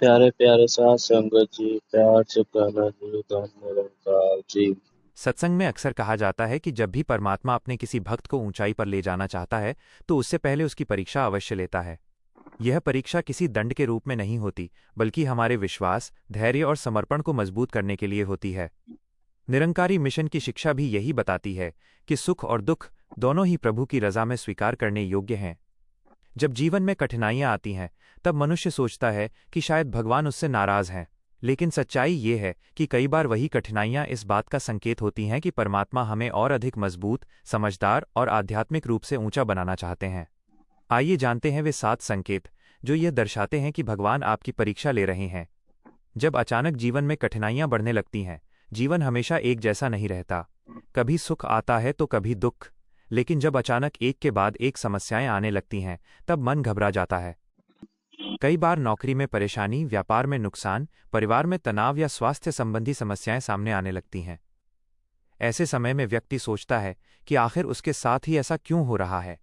प्यारे प्यारे साथ संगत जी, प्यार से कहना जी, धन निरंकार जी। सत्संग में अक्सर कहा जाता है कि जब भी परमात्मा अपने किसी भक्त को ऊंचाई पर ले जाना चाहता है तो उससे पहले उसकी परीक्षा अवश्य लेता है। यह परीक्षा किसी दंड के रूप में नहीं होती, बल्कि हमारे विश्वास, धैर्य और समर्पण को मजबूत करने के लिए होती है। निरंकारी मिशन की शिक्षा भी यही बताती है कि सुख और दुख दोनों ही प्रभु की रजा में स्वीकार करने योग्य हैं। जब जीवन में कठिनाइयां आती हैं, तब मनुष्य सोचता है कि शायद भगवान उससे नाराज हैं। लेकिन सच्चाई ये है कि कई बार वही कठिनाइयां इस बात का संकेत होती हैं कि परमात्मा हमें और अधिक मजबूत, समझदार और आध्यात्मिक रूप से ऊंचा बनाना चाहते हैं। आइए जानते हैं वे 7 संकेत जो यह दर्शाते हैं कि भगवान आपकी परीक्षा ले रहे हैं। जब अचानक जीवन में कठिनाइयां बढ़ने लगती हैं, जीवन हमेशा एक जैसा नहीं रहता। कभी सुख आता है तो कभी दुख, लेकिन जब अचानक एक के बाद एक समस्याएं आने लगती हैं, तब मन घबरा जाता है। कई बार नौकरी में परेशानी, व्यापार में नुकसान, परिवार में तनाव या स्वास्थ्य संबंधी समस्याएं सामने आने लगती हैं। ऐसे समय में व्यक्ति सोचता है कि आखिर उसके साथ ही ऐसा क्यों हो रहा है।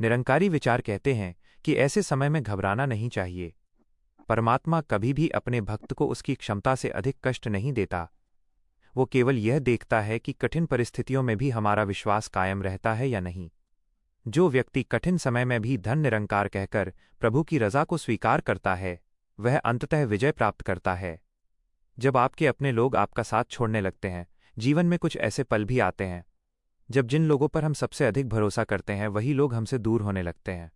निरंकारी विचार कहते हैं कि ऐसे समय में घबराना नहीं चाहिए। परमात्मा कभी भी अपने भक्त को उसकी क्षमता से अधिक कष्ट नहीं देता। वो केवल यह देखता है कि कठिन परिस्थितियों में भी हमारा विश्वास कायम रहता है या नहीं। जो व्यक्ति कठिन समय में भी धन निरंकार कहकर प्रभु की रजा को स्वीकार करता है, वह अंततः विजय प्राप्त करता है। जब आपके अपने लोग आपका साथ छोड़ने लगते हैं, जीवन में कुछ ऐसे पल भी आते हैं जब जिन लोगों पर हम सबसे अधिक भरोसा करते हैं वही लोग हमसे दूर होने लगते हैं।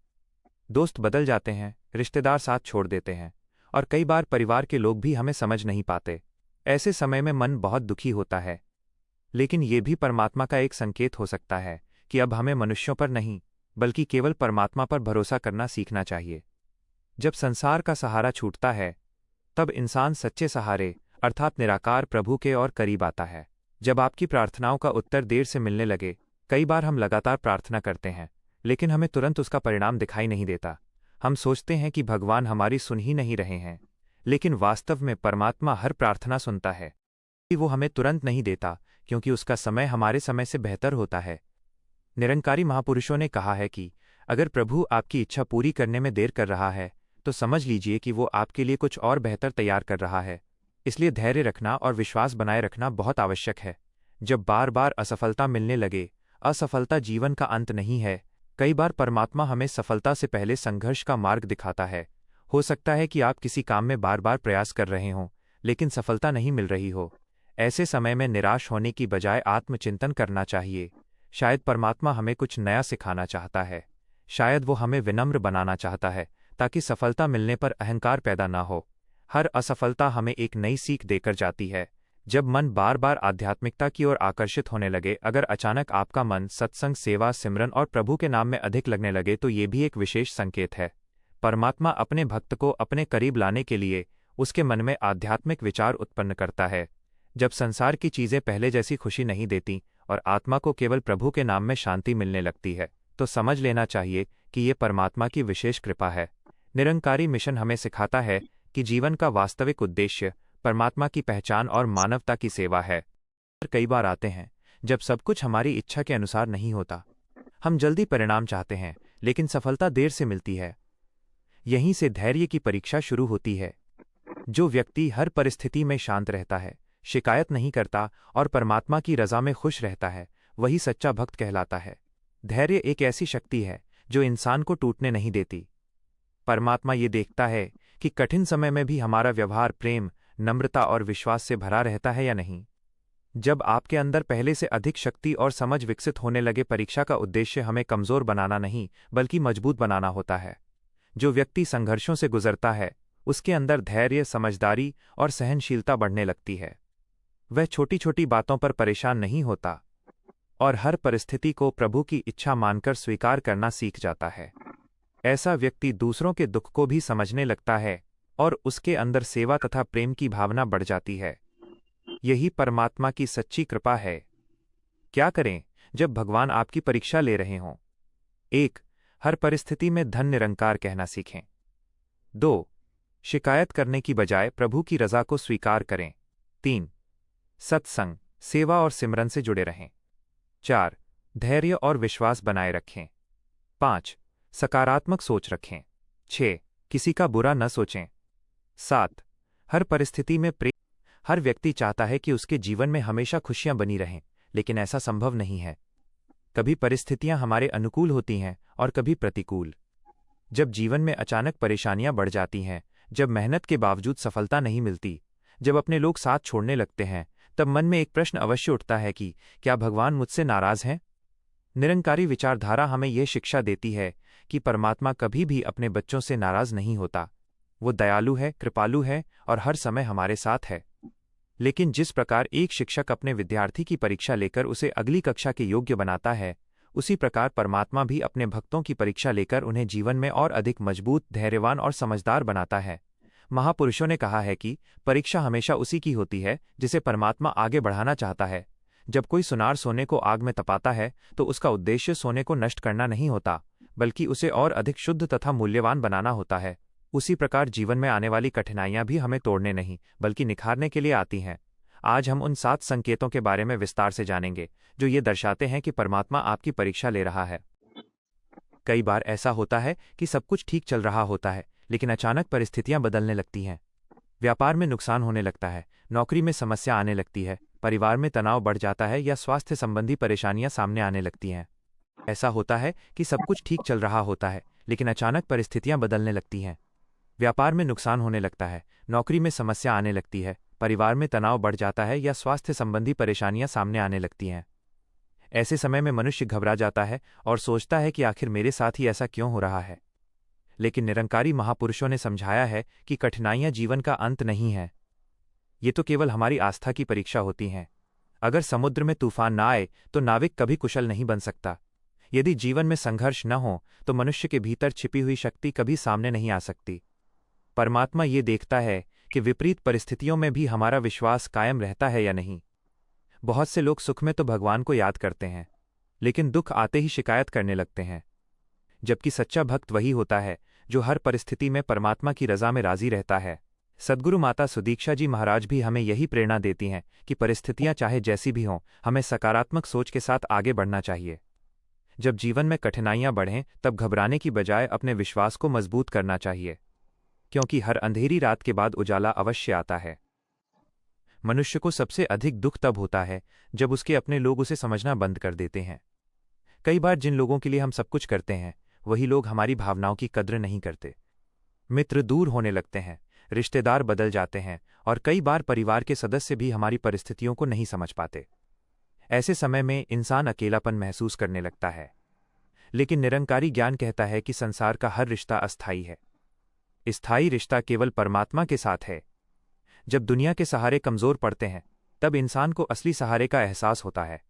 दोस्त बदल जाते हैं, रिश्तेदार साथ छोड़ देते हैं, और कई बार परिवार के लोग भी हमें समझ नहीं पाते। ऐसे समय में मन बहुत दुखी होता है। लेकिन ये भी परमात्मा का एक संकेत हो सकता है कि अब हमें मनुष्यों पर नहीं, बल्कि केवल परमात्मा पर भरोसा करना सीखना चाहिए। जब संसार का सहारा छूटता है, तब इंसान सच्चे सहारे अर्थात निराकार प्रभु के और करीब आता है। जब आपकी प्रार्थनाओं का उत्तर देर से मिलने लगे, कई बार हम लगातार प्रार्थना करते हैं, लेकिन हमें तुरंत उसका परिणाम दिखाई नहीं देता। हम सोचते हैं कि भगवान हमारी सुन ही नहीं रहे हैं, लेकिन वास्तव में परमात्मा हर प्रार्थना सुनता है। वो हमें तुरंत नहीं देता, क्योंकि उसका समय हमारे समय से बेहतर होता है। निरंकारी महापुरुषों ने कहा है कि अगर प्रभु आपकी इच्छा पूरी करने में देर कर रहा है, तो समझ लीजिए कि वो आपके लिए कुछ और बेहतर तैयार कर रहा है। इसलिए धैर्य रखना और विश्वास बनाए रखना बहुत आवश्यक है। जब बार बार असफलता मिलने लगे, असफलता जीवन का अंत नहीं है। कई बार परमात्मा हमें सफलता से पहले संघर्ष का मार्ग दिखाता है। हो सकता है कि आप किसी काम में बार बार प्रयास कर रहे हों, लेकिन सफलता नहीं मिल रही हो। ऐसे समय में निराश होने की बजाय आत्मचिंतन करना चाहिए। शायद परमात्मा हमें कुछ नया सिखाना चाहता है। शायद वो हमें विनम्र बनाना चाहता है, ताकि सफलता मिलने पर अहंकार पैदा ना हो। हर असफलता हमें एक नई सीख देकर जाती है। जब मन बार बार आध्यात्मिकता की ओर आकर्षित होने लगे, अगर अचानक आपका मन सत्संग, सेवा, सिमरन और प्रभु के नाम में अधिक लगने लगे, तो ये भी एक विशेष संकेत है। परमात्मा अपने भक्त को अपने करीब लाने के लिए उसके मन में आध्यात्मिक विचार उत्पन्न करता है। जब संसार की चीजें पहले जैसी खुशी नहीं देती और आत्मा को केवल प्रभु के नाम में शांति मिलने लगती है, तो समझ लेना चाहिए कि ये परमात्मा की विशेष कृपा है। निरंकारी मिशन हमें सिखाता है कि जीवन का वास्तविक उद्देश्य परमात्मा की पहचान और मानवता की सेवा है। कई बार आते हैं जब सब कुछ हमारी इच्छा के अनुसार नहीं होता। हम जल्दी परिणाम चाहते हैं, लेकिन सफलता देर से मिलती है। यहीं से धैर्य की परीक्षा शुरू होती है। जो व्यक्ति हर परिस्थिति में शांत रहता है, शिकायत नहीं करता और परमात्मा की रजा में खुश रहता है, वही सच्चा भक्त कहलाता है। धैर्य एक ऐसी शक्ति है जो इंसान को टूटने नहीं देती। परमात्मा ये देखता है कि कठिन समय में भी हमारा व्यवहार प्रेम, नम्रता और विश्वास से भरा रहता है या नहीं। जब आपके अंदर पहले से अधिक शक्ति और समझ विकसित होने लगे, परीक्षा का उद्देश्य हमें कमजोर बनाना नहीं, बल्कि मजबूत बनाना होता है। जो व्यक्ति संघर्षों से गुजरता है, उसके अंदर धैर्य, समझदारी और सहनशीलता बढ़ने लगती है। वह छोटी छोटी बातों पर परेशान नहीं होता और हर परिस्थिति को प्रभु की इच्छा मानकर स्वीकार करना सीख जाता है। ऐसा व्यक्ति दूसरों के दुख को भी समझने लगता है और उसके अंदर सेवा तथा प्रेम की भावना बढ़ जाती है। यही परमात्मा की सच्ची कृपा है। क्या करें जब भगवान आपकी परीक्षा ले रहे हों? 1. हर परिस्थिति में धन निरंकार कहना सीखें। 2. शिकायत करने की बजाय प्रभु की रजा को स्वीकार करें। 3. सत्संग, सेवा और सिमरन से जुड़े रहें। 4. धैर्य और विश्वास बनाए रखें। 5. सकारात्मक सोच रखें। 6. किसी का बुरा न सोचें। 7. हर परिस्थिति में प्रेम। हर व्यक्ति चाहता है कि उसके जीवन में हमेशा खुशियां बनी रहें, लेकिन ऐसा संभव नहीं है। कभी परिस्थितियां हमारे अनुकूल होती हैं और कभी प्रतिकूल। जब जीवन में अचानक परेशानियां बढ़ जाती हैं, जब मेहनत के बावजूद सफलता नहीं मिलती, जब अपने लोग साथ छोड़ने लगते हैं, तब मन में एक प्रश्न अवश्य उठता है कि क्या भगवान मुझसे नाराज हैं? निरंकारी विचारधारा हमें यह शिक्षा देती है कि परमात्मा कभी भी अपने बच्चों से नाराज नहीं होता। वो दयालु है, कृपालु है और हर समय हमारे साथ है। लेकिन जिस प्रकार एक शिक्षक अपने विद्यार्थी की परीक्षा लेकर उसे अगली कक्षा के योग्य बनाता है, उसी प्रकार परमात्मा भी अपने भक्तों की परीक्षा लेकर उन्हें जीवन में और अधिक मजबूत, धैर्यवान और समझदार बनाता है। महापुरुषों ने कहा है कि परीक्षा हमेशा उसी की होती है जिसे परमात्मा आगे बढ़ाना चाहता है। जब कोई सुनार सोने को आग में तपाता है तो उसका उद्देश्य सोने को नष्ट करना नहीं होता, बल्कि उसे और अधिक शुद्ध तथा मूल्यवान बनाना होता है। उसी प्रकार जीवन में आने वाली कठिनाइयां भी हमें तोड़ने नहीं, बल्कि निखारने के लिए आती हैं। आज हम उन 7 संकेतों के बारे में विस्तार से जानेंगे जो ये दर्शाते हैं कि परमात्मा आपकी परीक्षा ले रहा है। कई बार ऐसा होता है कि सब कुछ ठीक चल रहा होता है, लेकिन अचानक परिस्थितियां बदलने लगती हैं। व्यापार में नुकसान होने लगता है, नौकरी में समस्या आने लगती है, परिवार में तनाव बढ़ जाता है या स्वास्थ्य संबंधी परेशानियां सामने आने लगती हैं। ऐसा होता है कि सब कुछ ठीक चल रहा होता है, लेकिन अचानक परिस्थितियां बदलने लगती हैं। व्यापार में नुकसान होने लगता है, नौकरी में समस्या आने लगती है, परिवार में तनाव बढ़ जाता है या स्वास्थ्य संबंधी परेशानियां सामने आने लगती हैं। ऐसे समय में मनुष्य घबरा जाता है और सोचता है कि आखिर मेरे साथ ही ऐसा क्यों हो रहा है। लेकिन निरंकारी महापुरुषों ने समझाया है कि कठिनाइयां जीवन का अंत नहीं है, ये तो केवल हमारी आस्था की परीक्षा होती हैं। अगर समुद्र में तूफान ना आए तो नाविक कभी कुशल नहीं बन सकता। यदि जीवन में संघर्ष न हो तो मनुष्य के भीतर छिपी हुई शक्ति कभी सामने नहीं आ सकती। परमात्मा ये देखता है कि विपरीत परिस्थितियों में भी हमारा विश्वास कायम रहता है या नहीं। बहुत से लोग सुख में तो भगवान को याद करते हैं, लेकिन दुख आते ही शिकायत करने लगते हैं। जबकि सच्चा भक्त वही होता है जो हर परिस्थिति में परमात्मा की रजा में राजी रहता है। सद्गुरु माता सुदीक्षा जी महाराज भी हमें यही प्रेरणा देती हैं कि परिस्थितियां चाहे जैसी भी हों, हमें सकारात्मक सोच के साथ आगे बढ़ना चाहिए। जब जीवन में कठिनाइयां बढ़ें तब घबराने की बजाय अपने विश्वास को मजबूत करना चाहिए, क्योंकि हर अंधेरी रात के बाद उजाला अवश्य आता है। मनुष्य को सबसे अधिक दुख तब होता है जब उसके अपने लोग उसे समझना बंद कर देते हैं। कई बार जिन लोगों के लिए हम सब कुछ करते हैं, वही लोग हमारी भावनाओं की कद्र नहीं करते। मित्र दूर होने लगते हैं, रिश्तेदार बदल जाते हैं और कई बार परिवार के सदस्य भी हमारी परिस्थितियों को नहीं समझ पाते। ऐसे समय में इंसान अकेलापन महसूस करने लगता है। लेकिन निरंकारी ज्ञान कहता है कि संसार का हर रिश्ता अस्थायी है। स्थायी रिश्ता केवल परमात्मा के साथ है। जब दुनिया के सहारे कमजोर पड़ते हैं, तब इंसान को असली सहारे का एहसास होता है।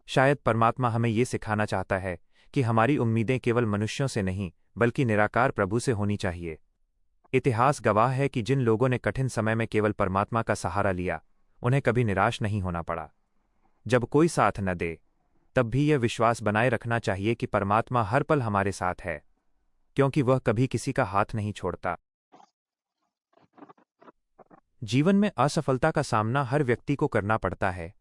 शायद परमात्मा हमें ये सिखाना चाहता है कि हमारी उम्मीदें केवल मनुष्यों से नहीं, बल्कि निराकार प्रभु से होनी चाहिए। इतिहास गवाह है कि जिन लोगों ने कठिन समय में केवल परमात्मा का सहारा लिया, उन्हें कभी निराश नहीं होना पड़ा। जब कोई साथ न दे, तब भी यह विश्वास बनाए रखना चाहिए कि परमात्मा हर पल हमारे साथ है, क्योंकि वह कभी किसी का हाथ नहीं छोड़ता। जीवन में असफलता का सामना हर व्यक्ति को करना पड़ता है।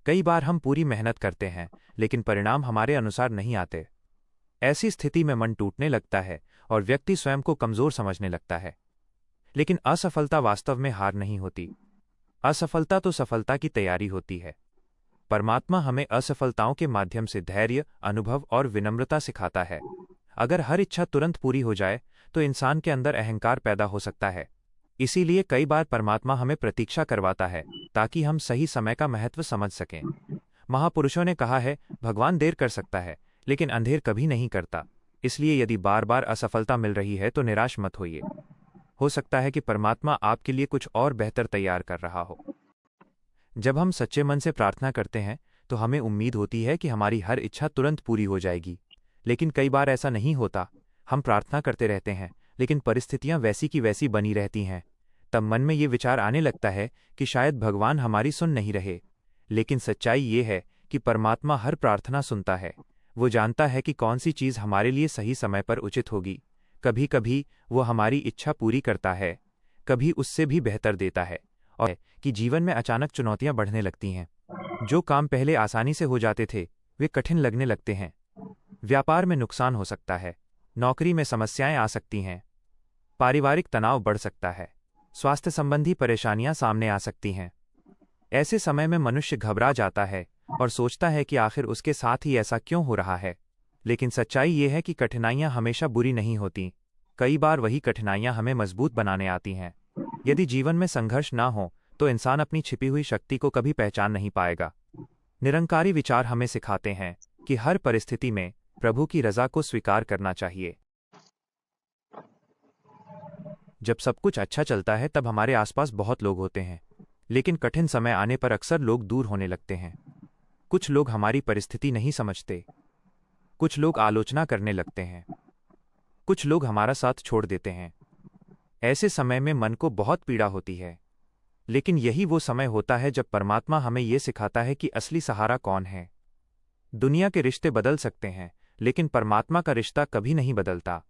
कई बार हम पूरी मेहनत करते हैं, लेकिन परिणाम हमारे अनुसार नहीं आते। ऐसी स्थिति में मन टूटने लगता है और व्यक्ति स्वयं को कमजोर समझने लगता है। लेकिन असफलता वास्तव में हार नहीं होती। असफलता तो सफलता की तैयारी होती है। परमात्मा हमें असफलताओं के माध्यम से धैर्य, अनुभव और विनम्रता सिखाता है। अगर हर इच्छा तुरंत पूरी हो जाए तो इंसान के अंदर अहंकार पैदा हो सकता है। इसीलिए कई बार परमात्मा हमें प्रतीक्षा करवाता है ताकि हम सही समय का महत्व समझ सकें। महापुरुषों ने कहा है, भगवान देर कर सकता है लेकिन अंधेर कभी नहीं करता। इसलिए यदि बार बार असफलता मिल रही है तो निराश मत होइए। हो सकता है कि परमात्मा आपके लिए कुछ और बेहतर तैयार कर रहा हो। जब हम सच्चे मन से प्रार्थना करते हैं तो हमें उम्मीद होती है कि हमारी हर इच्छा तुरंत पूरी हो जाएगी। लेकिन कई बार ऐसा नहीं होता। हम प्रार्थना करते रहते हैं, लेकिन परिस्थितियां वैसी की वैसी बनी रहती हैं। तब मन में ये विचार आने लगता है कि शायद भगवान हमारी सुन नहीं रहे। लेकिन सच्चाई ये है कि परमात्मा हर प्रार्थना सुनता है। वो जानता है कि कौन सी चीज़ हमारे लिए सही समय पर उचित होगी। कभी कभी वो हमारी इच्छा पूरी करता है, कभी उससे भी बेहतर देता है। और कि जीवन में अचानक चुनौतियां बढ़ने लगती हैं। जो काम पहले आसानी से हो जाते थे, वे कठिन लगने लगते हैं। व्यापार में नुकसान हो सकता है, नौकरी में समस्याएं आ सकती हैं, पारिवारिक तनाव बढ़ सकता है, स्वास्थ्य संबंधी परेशानियां सामने आ सकती हैं। ऐसे समय में मनुष्य घबरा जाता है और सोचता है कि आखिर उसके साथ ही ऐसा क्यों हो रहा है। लेकिन सच्चाई ये है कि कठिनाइयां हमेशा बुरी नहीं होती। कई बार वही कठिनाइयां हमें मजबूत बनाने आती हैं। यदि जीवन में संघर्ष ना हो तो इंसान अपनी छिपी हुई शक्ति को कभी पहचान नहीं पाएगा। निरंकारी विचार हमें सिखाते हैं कि हर परिस्थिति में प्रभु की रजा को स्वीकार करना चाहिए। जब सब कुछ अच्छा चलता है तब हमारे आसपास बहुत लोग होते हैं, लेकिन कठिन समय आने पर अक्सर लोग दूर होने लगते हैं। कुछ लोग हमारी परिस्थिति नहीं समझते, कुछ लोग आलोचना करने लगते हैं, कुछ लोग हमारा साथ छोड़ देते हैं। ऐसे समय में मन को बहुत पीड़ा होती है, लेकिन यही वो समय होता है जब परमात्मा हमें यह सिखाता है कि असली सहारा कौन है। दुनिया के रिश्ते बदल सकते हैं, लेकिन परमात्मा का रिश्ता कभी नहीं बदलता।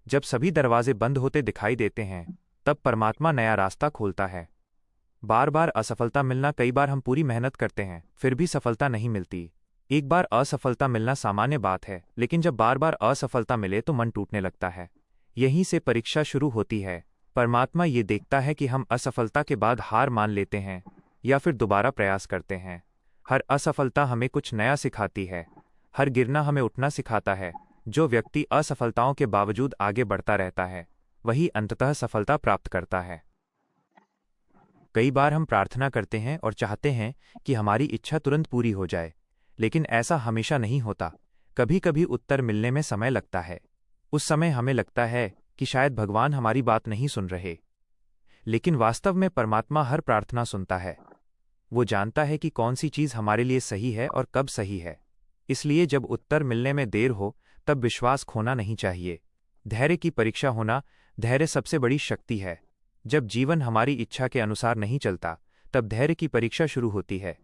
जब सभी दरवाजे बंद होते दिखाई देते हैं, तब परमात्मा नया रास्ता खोलता है। बार बार असफलता मिलना, कई बार हम पूरी मेहनत करते हैं फिर भी सफलता नहीं मिलती। एक बार असफलता मिलना सामान्य बात है, लेकिन जब बार बार असफलता मिले तो मन टूटने लगता है। यहीं से परीक्षा शुरू होती है। परमात्मा ये देखता है कि हम असफलता के बाद हार मान लेते हैं या फिर दोबारा प्रयास करते हैं। हर असफलता हमें कुछ नया सिखाती है, हर गिरना हमें उठना सिखाता है। जो व्यक्ति असफलताओं के बावजूद आगे बढ़ता रहता है, वही अंततः सफलता प्राप्त करता है। कई बार हम प्रार्थना करते हैं और चाहते हैं कि हमारी इच्छा तुरंत पूरी हो जाए, लेकिन ऐसा हमेशा नहीं होता। कभी कभी उत्तर मिलने में समय लगता है। उस समय हमें लगता है कि शायद भगवान हमारी बात नहीं सुन रहे, लेकिन वास्तव में परमात्मा हर प्रार्थना सुनता है। वो जानता है कि कौन सी चीज़ हमारे लिए सही है और कब सही है। इसलिए जब उत्तर मिलने में देर हो तब विश्वास खोना नहीं चाहिए। धैर्य की परीक्षा होना, धैर्य सबसे बड़ी शक्ति है। जब जीवन हमारी इच्छा के अनुसार नहीं चलता, तब धैर्य की परीक्षा शुरू होती है।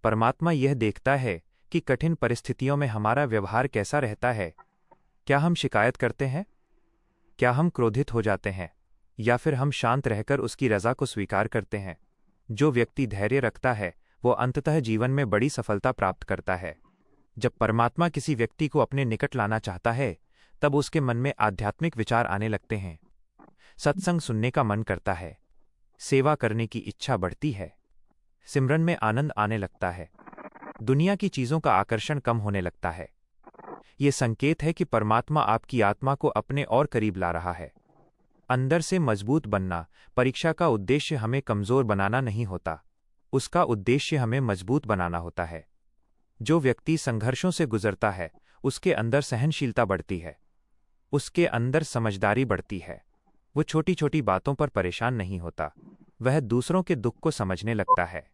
परमात्मा यह देखता है कि कठिन परिस्थितियों में हमारा व्यवहार कैसा रहता है। क्या हम शिकायत करते हैं? क्या हम क्रोधित हो जाते हैं? या फिर हम शांत रहकर उसकी रजा को स्वीकार करते हैं? जो व्यक्ति धैर्य रखता है, वो अंततः जीवन में बड़ी सफलता प्राप्त करता है। जब परमात्मा किसी व्यक्ति को अपने निकट लाना चाहता है, तब उसके मन में आध्यात्मिक विचार आने लगते हैं। सत्संग सुनने का मन करता है, सेवा करने की इच्छा बढ़ती है, सिमरन में आनंद आने लगता है, दुनिया की चीजों का आकर्षण कम होने लगता है। ये संकेत है कि परमात्मा आपकी आत्मा को अपने और करीब ला रहा है। अंदर से मजबूत बनना, परीक्षा का उद्देश्य हमें कमजोर बनाना नहीं होता, उसका उद्देश्य हमें मजबूत बनाना होता है। जो व्यक्ति संघर्षों से गुजरता है, उसके अंदर सहनशीलता बढ़ती है, उसके अंदर समझदारी बढ़ती है। वो छोटी छोटी बातों पर परेशान नहीं होता, वह दूसरों के दुख को समझने लगता है।